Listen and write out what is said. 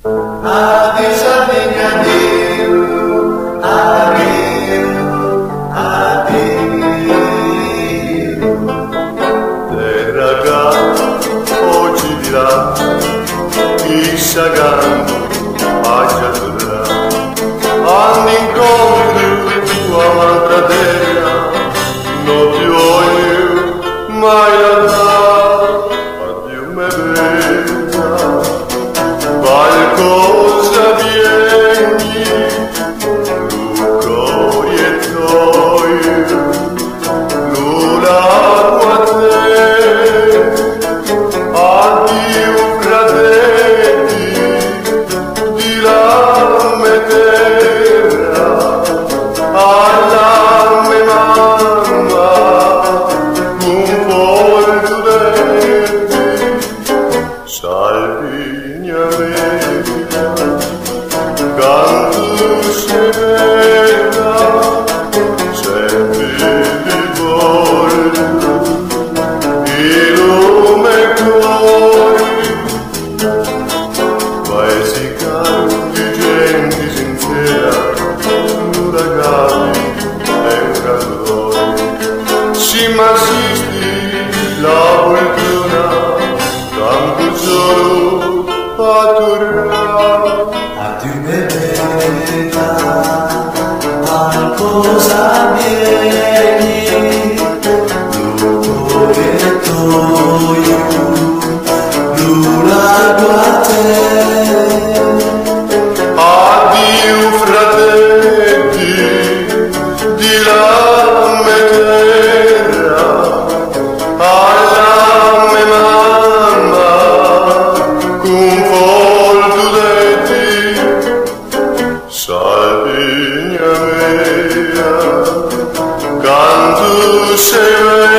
Addiu Saldhigna, addiu, addiu, addiu. Terra oggi dirà, chissà quando aggiudicata, anni incontro a un'altra terra, non più io mai la dà. Addiu me bella, qualcosa vieni, lucoi e toi, l'acqua a te. Addiu fratelli, di la me terra, alla me mamma, un volto verdi, Saldhigna mia, canto severa, sempre di volto, il lume cuore, paesi caldi, gente sincera, uragani e uragani, si m'assisti la cultura, tanto solo a tornare. Addiu me bella, qualcosa vieni, Poetto, l'acqua a te. Addiu fratelli, di la me terra, alla me mamma, con volto detti, Saldhigna mia, canto severa.